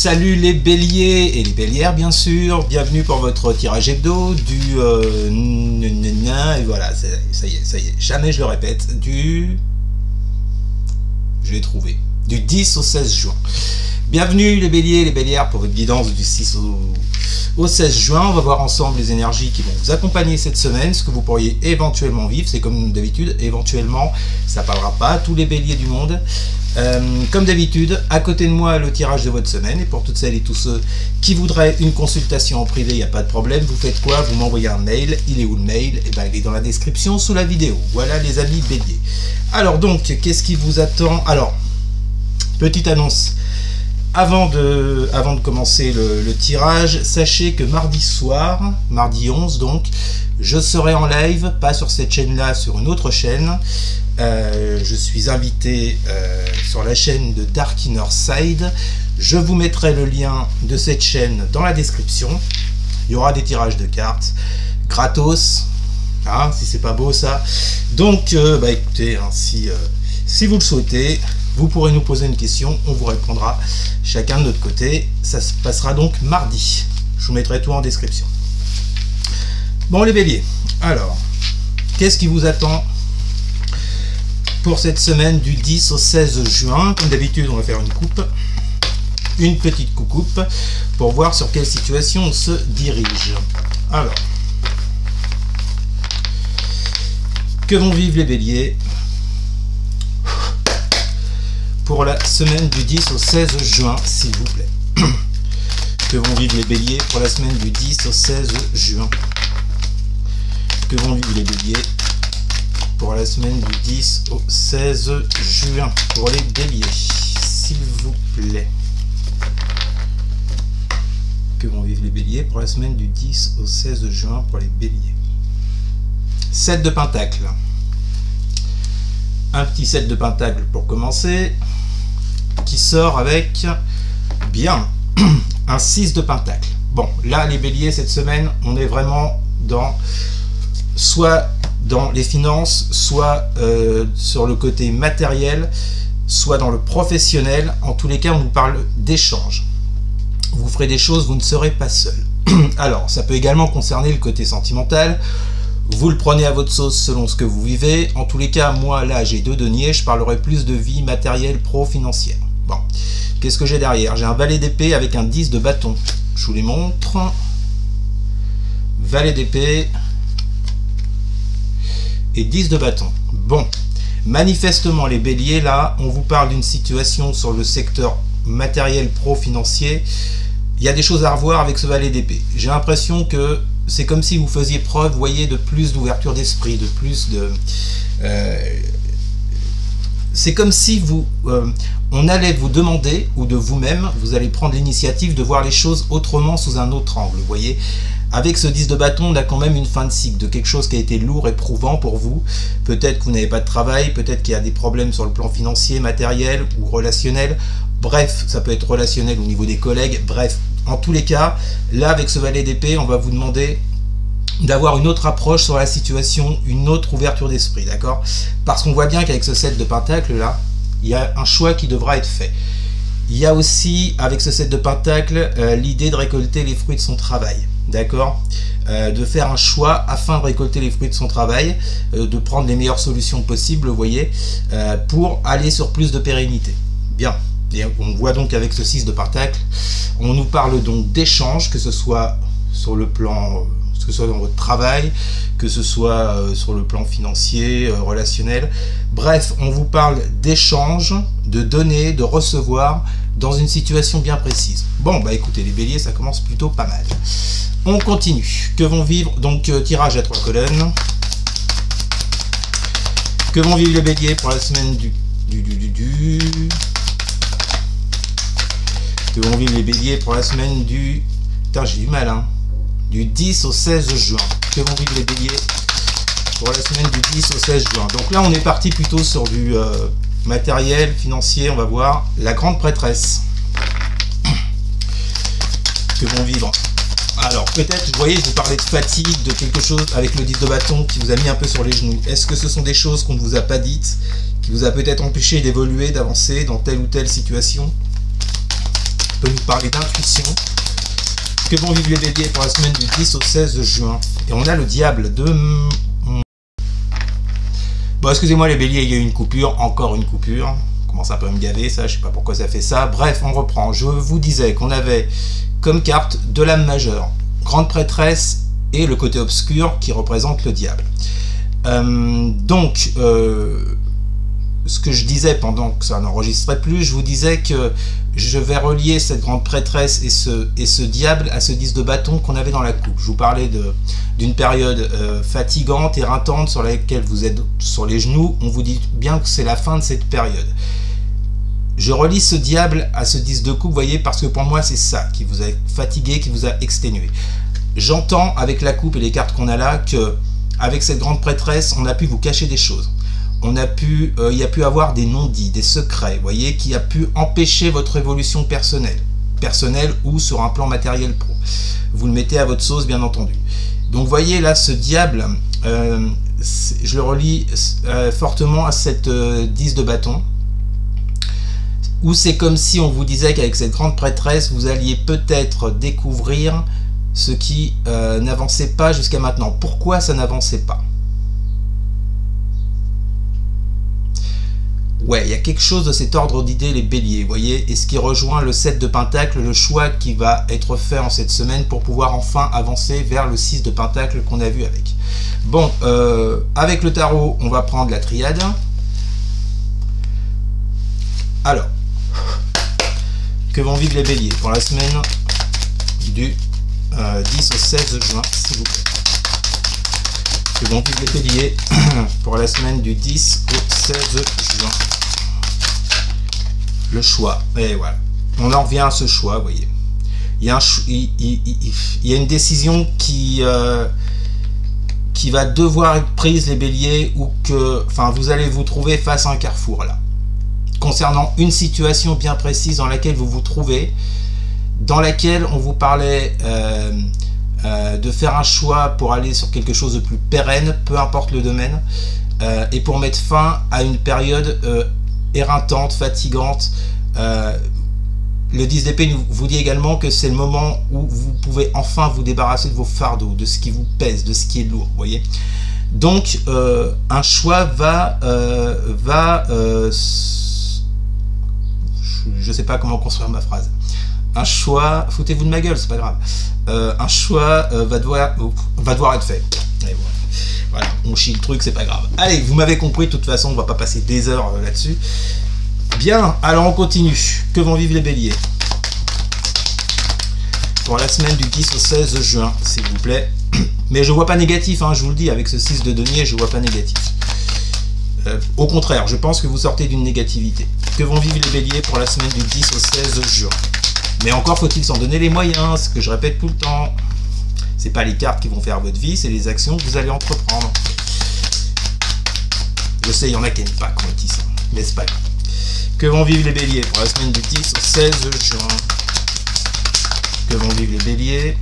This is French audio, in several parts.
Salut les béliers et les bélières bien sûr, bienvenue pour votre tirage hebdo du et voilà, ça y est, jamais je le répète, je l'ai trouvé, du 10 au 16 juin. Bienvenue les béliers et les bélières pour votre guidance du 6 au 16 juin. On va voir ensemble les énergies qui vont vous accompagner cette semaine, ce que vous pourriez éventuellement vivre. C'est comme d'habitude, éventuellement, ça ne parlera pas à tous les béliers du monde. Comme d'habitude, à côté de moi, le tirage de votre semaine. Et pour toutes celles et tous ceux qui voudraient une consultation en privé, il n'y a pas de problème. Vous faites quoi? Vous m'envoyez un mail. Il est où le mail? Eh ben, il est dans la description sous la vidéo. Voilà les amis béliers. Alors donc, qu'est-ce qui vous attend? Alors, petite annonce. Avant de commencer le tirage, sachez que mardi soir, mardi 11 donc, je serai en live, pas sur cette chaîne-là, sur une autre chaîne. Je suis invité sur la chaîne de Dark Inner Side. Je vous mettrai le lien de cette chaîne dans la description. Il y aura des tirages de cartes gratos, hein, si c'est pas beau ça. Donc, écoutez, hein, si vous le souhaitez, vous pourrez nous poser une question, on vous répondra chacun de notre côté. Ça se passera donc mardi. Je vous mettrai tout en description. Bon les béliers, alors, qu'est-ce qui vous attend pour cette semaine du 10 au 16 juin? Comme d'habitude, on va faire une petite coucoupe pour voir sur quelle situation on se dirige. Alors, que vont vivre les béliers pour la semaine du 10 au 16 juin, s'il vous plaît? Que vont vivre les béliers pour la semaine du 10 au 16 juin? Que vont vivre les béliers pour la semaine du 10 au 16 juin pour les béliers, s'il vous plaît? Que vont vivre les béliers pour la semaine du 10 au 16 juin pour les béliers? 7 de pentacles. Un petit 7 de pentacles pour commencer, qui sort avec, bien, un 6 de pentacle. Bon, là, les béliers, cette semaine, on est vraiment dans, soit dans les finances, soit sur le côté matériel, soit dans le professionnel. En tous les cas, on vous parle d'échange. Vous ferez des choses, vous ne serez pas seul. Alors, ça peut également concerner le côté sentimental. Vous le prenez à votre sauce selon ce que vous vivez. En tous les cas, moi, là, j'ai 2 deniers. Je parlerai plus de vie matérielle, pro-financière. Bon, qu'est-ce que j'ai derrière? J'ai un valet d'épée avec un 10 de bâton. Je vous les montre. Valet d'épée et 10 de bâton. Bon, manifestement, les béliers, là, on vous parle d'une situation sur le secteur matériel, pro-financier. Il y a des choses à revoir avec ce valet d'épée. J'ai l'impression que c'est comme si vous faisiez preuve, vous voyez, de plus d'ouverture d'esprit, de plus de... c'est comme si on allait vous demander, ou de vous-même, vous allez prendre l'initiative de voir les choses autrement sous un autre angle, vous voyez. Avec ce 10 de bâton, on a quand même une fin de cycle, de quelque chose qui a été lourd, éprouvant pour vous. Peut-être que vous n'avez pas de travail, peut-être qu'il y a des problèmes sur le plan financier, matériel ou relationnel. Bref, ça peut être relationnel au niveau des collègues, bref. En tous les cas, là, avec ce valet d'épée, on va vous demander d'avoir une autre approche sur la situation, une autre ouverture d'esprit, d'accord? Parce qu'on voit bien qu'avec ce 7 de pentacle, là, il y a un choix qui devra être fait. Il y a aussi, avec ce 7 de pentacle, l'idée de récolter les fruits de son travail, d'accord? De faire un choix afin de récolter les fruits de son travail, de prendre les meilleures solutions possibles, vous voyez, pour aller sur plus de pérennité. Bien. Et on voit donc avec ce 6 de pentacle, on nous parle donc d'échanges, que ce soit sur le plan, que ce soit dans votre travail, que ce soit sur le plan financier, relationnel. Bref, on vous parle d'échanges, de donner, de recevoir dans une situation bien précise. Bon, bah écoutez, les béliers, ça commence plutôt pas mal. On continue. Que vont vivre, donc tirage à 3 colonnes. Que vont vivre les béliers pour la semaine Que vont vivre les béliers pour la semaine du... Putain, j'ai du mal, hein. Du 10 au 16 juin. Que vont vivre les béliers pour la semaine du 10 au 16 juin. Donc là, on est parti plutôt sur du matériel, financier, on va voir. La grande prêtresse. Que vont vivre... Alors, peut-être, vous voyez, je vous parlais de fatigue, de quelque chose avec le 10 de bâton qui vous a mis un peu sur les genoux. Est-ce que ce sont des choses qu'on ne vous a pas dites, qui vous a peut-être empêché d'évoluer, d'avancer dans telle ou telle situation? peut nous parler d'intuition. Que vont vivre les béliers pour la semaine du 10 au 16 juin? Et on a le diable de... Bon, excusez-moi les béliers, il y a eu une coupure, encore une coupure. Commence un peu à me gaver, ça, je sais pas pourquoi ça fait ça. Bref, on reprend. Je vous disais qu'on avait comme carte de l'âme majeure, grande prêtresse et le côté obscur qui représente le diable. Ce que je disais pendant que ça n'enregistrait plus, je vous disais que je vais relier cette grande prêtresse et ce diable à ce 10 de bâton qu'on avait dans la coupe. Je vous parlais d'une période fatigante, éreintante, sur laquelle vous êtes sur les genoux. On vous dit bien que c'est la fin de cette période. Je relie ce diable à ce 10 de coupe, vous voyez, parce que pour moi c'est ça qui vous a fatigué, qui vous a exténué. J'entends avec la coupe et les cartes qu'on a là que avec cette grande prêtresse, on a pu vous cacher des choses. Il y a pu avoir des non-dits, des secrets, vous voyez, qui a pu empêcher votre évolution personnelle ou sur un plan matériel pro. Vous le mettez à votre sauce, bien entendu. Donc, vous voyez là, ce diable, je le relie fortement à cette 10 de bâton, où c'est comme si on vous disait qu'avec cette grande prêtresse, vous alliez peut-être découvrir ce qui n'avançait pas jusqu'à maintenant. Pourquoi ça n'avançait pas? Ouais, il y a quelque chose de cet ordre d'idées, les béliers, vous voyez, et ce qui rejoint le 7 de pentacle, le choix qui va être fait en cette semaine pour pouvoir enfin avancer vers le 6 de pentacle qu'on a vu avec. Bon, avec le tarot, on va prendre la triade. Alors, que vont vivre les béliers pour la semaine du 10 au 16 juin, s'il vous plaît? Que vont vivre les béliers pour la semaine du 10 au 16 juin? Le choix, et voilà, on en revient à ce choix, vous voyez. Il y a une décision qui va devoir être prise, les béliers, ou que, enfin, vous allez vous trouver face à un carrefour là, concernant une situation bien précise dans laquelle vous vous trouvez, dans laquelle on vous parlait de faire un choix pour aller sur quelque chose de plus pérenne, peu importe le domaine, et pour mettre fin à une période éreintante, fatigante. Le 10 d'épée vous dit également que c'est le moment où vous pouvez enfin vous débarrasser de vos fardeaux, de ce qui vous pèse, de ce qui est lourd, vous voyez. Donc un choix je sais pas comment construire ma phrase. Un choix, foutez-vous de ma gueule, c'est pas grave. Un choix va devoir être fait. Et voilà, on chie le truc, c'est pas grave. Allez, vous m'avez compris, de toute façon, on va pas passer des heures là-dessus. Bien, alors on continue. Que vont vivre les béliers pour la semaine du 10 au 16 juin, s'il vous plaît. Mais je vois pas négatif, hein, je vous le dis, avec ce 6 de denier, je vois pas négatif. Au contraire, je pense que vous sortez d'une négativité. Que vont vivre les béliers pour la semaine du 10 au 16 juin? Mais encore faut-il s'en donner les moyens, ce que je répète tout le temps. C'est pas les cartes qui vont faire votre vie, c'est les actions que vous allez entreprendre. Je sais, il y en a qui n'aiment pas quand on dit ça, mais c'est pas grave. Que vont vivre les béliers pour la semaine du 10 au 16 juin? Que vont vivre les béliers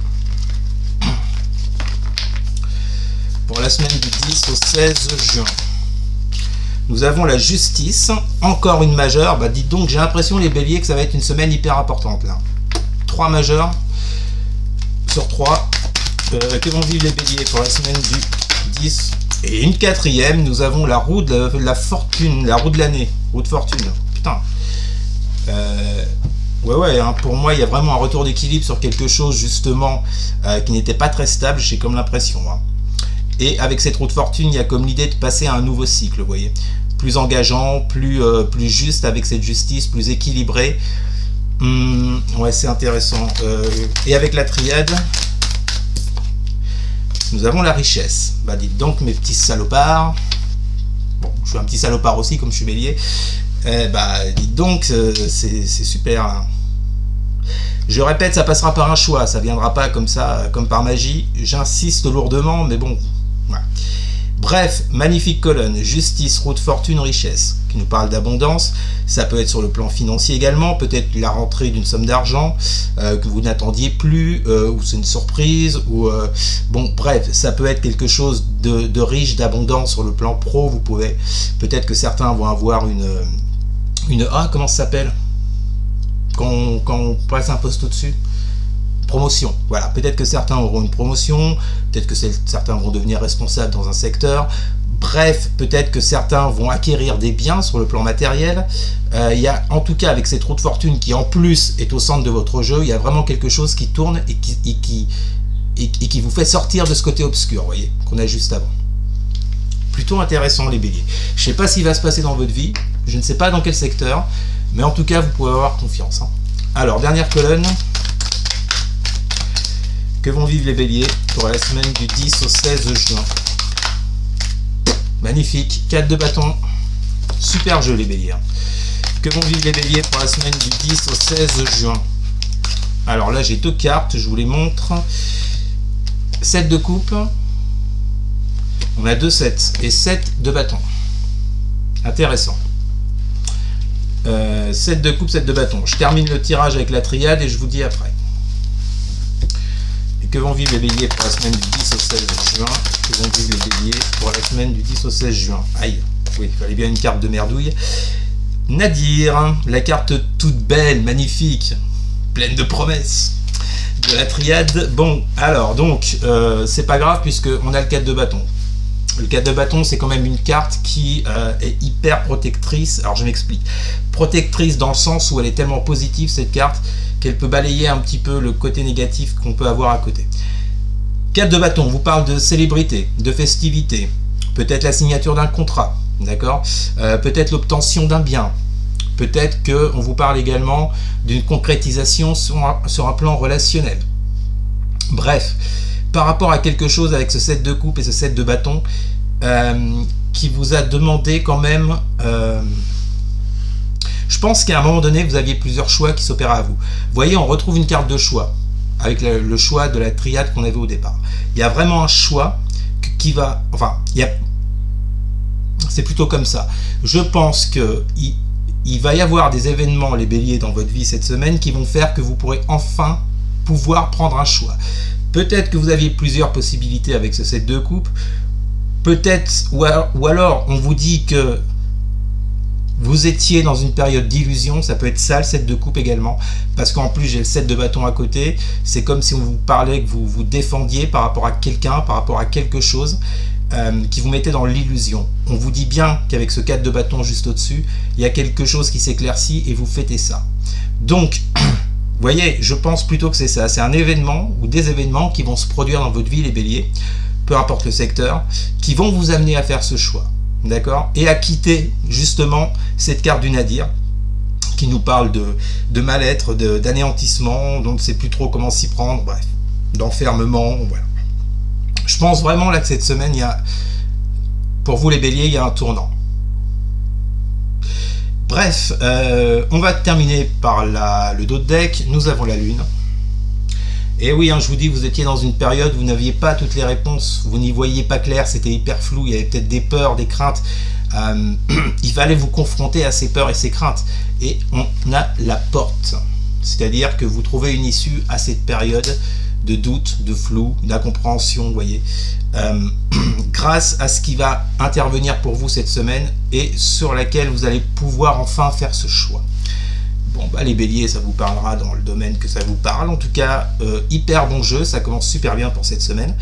pour la semaine du 10 au 16 juin? Nous avons la justice, encore une majeure. Bah dites donc, j'ai l'impression les béliers que ça va être une semaine hyper importante là. 3 majeurs sur 3. Que vont vivre les béliers pour la semaine du 10? Et une quatrième, nous avons la roue de la fortune, la roue de l'année, roue de fortune. Putain. Ouais, hein, pour moi, il y a vraiment un retour d'équilibre sur quelque chose justement qui n'était pas très stable, j'ai comme l'impression. Hein. Et avec cette roue de fortune, il y a comme l'idée de passer à un nouveau cycle, vous voyez. Plus engageant, plus juste avec cette justice, plus équilibré. Ouais, c'est intéressant. Et avec la triade, nous avons la richesse. Bah dites donc mes petits salopards. Bon, je suis un petit salopard aussi comme je suis bélier. Bah dites donc, c'est super. Hein. Je répète, ça passera par un choix. Ça viendra pas comme ça, comme par magie. J'insiste lourdement, mais bon. Voilà. Bref, magnifique colonne, justice, roue de fortune, richesse, qui nous parle d'abondance. Ça peut être sur le plan financier également, peut-être la rentrée d'une somme d'argent que vous n'attendiez plus, ou c'est une surprise, ou bon, bref, ça peut être quelque chose de riche, d'abondant sur le plan pro. Vous pouvez, peut-être que certains vont avoir une comment ça s'appelle? quand on passe un poste au-dessus. Promotion, voilà, peut-être que certains auront une promotion, peut-être que certains vont devenir responsables dans un secteur, bref, peut-être que certains vont acquérir des biens sur le plan matériel. Il y a, en tout cas, avec cette roue de fortune qui en plus est au centre de votre jeu, il y a vraiment quelque chose qui tourne et qui vous fait sortir de ce côté obscur, vous voyez, qu'on a juste avant. Plutôt intéressant les béliers. Je ne sais pas ce qui va se passer dans votre vie, je ne sais pas dans quel secteur, mais en tout cas, vous pouvez avoir confiance. Hein. Alors, dernière colonne. Que vont vivre les béliers pour la semaine du 10 au 16 juin. Magnifique, 4 de bâton. Super jeu les béliers. Que vont vivre les béliers pour la semaine du 10 au 16 juin. Alors là j'ai 2 cartes, je vous les montre. 7 de coupe. On a 2 7 et 7 de bâton. Intéressant. 7 de coupe, 7 de bâton. Je termine le tirage avec la triade et je vous dis après. Que vont vivre les béliers pour la semaine du 10 au 16 juin. Que vont vivre les béliers pour la semaine du 10 au 16 juin. Aïe, oui, il fallait bien une carte de merdouille. Nadir, la carte toute belle, magnifique, pleine de promesses de la triade. Bon, alors, donc, c'est pas grave puisqu'on a le 4 de bâton. Le 4 de bâton, c'est quand même une carte qui est hyper protectrice. Alors, je m'explique. Protectrice dans le sens où elle est tellement positive, cette carte, qu'elle peut balayer un petit peu le côté négatif qu'on peut avoir à côté. 4 de bâton, on vous parle de célébrité, de festivité, peut-être la signature d'un contrat, d'accord, peut-être l'obtention d'un bien, peut-être qu'on vous parle également d'une concrétisation sur un plan relationnel. Bref, par rapport à quelque chose avec ce 7 de coupe et ce 7 de bâton, qui vous a demandé quand même... je pense qu'à un moment donné, vous aviez plusieurs choix qui s'opéraient à vous. Vous voyez, on retrouve une carte de choix, avec le choix de la triade qu'on avait au départ. Il y a vraiment un choix qui va... Enfin, c'est plutôt comme ça. Je pense qu'il va y avoir des événements, les béliers, dans votre vie cette semaine, qui vont faire que vous pourrez enfin pouvoir prendre un choix. Peut-être que vous aviez plusieurs possibilités avec ce 7 de coupe. Peut-être, ou alors, on vous dit que vous étiez dans une période d'illusion, ça peut être ça le 7 de coupe également, parce qu'en plus j'ai le 7 de bâton à côté, c'est comme si on vous parlait, que vous vous défendiez par rapport à quelqu'un, par rapport à quelque chose qui vous mettait dans l'illusion. On vous dit bien qu'avec ce 4 de bâton juste au-dessus, il y a quelque chose qui s'éclaircit et vous fêtez ça. Donc, vous voyez, je pense plutôt que c'est ça, c'est un événement ou des événements qui vont se produire dans votre vie les béliers, peu importe le secteur, qui vont vous amener à faire ce choix. D'accord, et à quitter justement cette carte du Nadir qui nous parle de mal-être, d'anéantissement, dont on ne sait plus trop comment s'y prendre, bref, d'enfermement, voilà. Je pense vraiment là que cette semaine, pour vous les béliers, il y a un tournant. Bref, on va terminer par le dos de deck. Nous avons la lune. Et oui, hein, je vous dis, vous étiez dans une période où vous n'aviez pas toutes les réponses, vous n'y voyiez pas clair, c'était hyper flou, il y avait peut-être des peurs, des craintes. Il fallait vous confronter à ces peurs et ces craintes. Et on a la porte. C'est-à-dire que vous trouvez une issue à cette période de doute, de flou, d'incompréhension, vous voyez. Grâce à ce qui va intervenir pour vous cette semaine et sur laquelle vous allez pouvoir enfin faire ce choix. Bon, bah, les béliers, ça vous parlera dans le domaine que ça vous parle. En tout cas, hyper bon jeu, ça commence super bien pour cette semaine.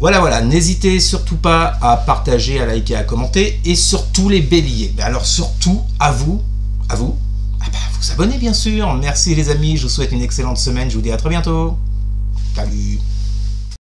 Voilà, n'hésitez surtout pas à partager, à liker, à commenter. Et surtout les béliers. Mais alors surtout, à vous, vous abonnez bien sûr. Merci les amis, je vous souhaite une excellente semaine. Je vous dis à très bientôt. Salut.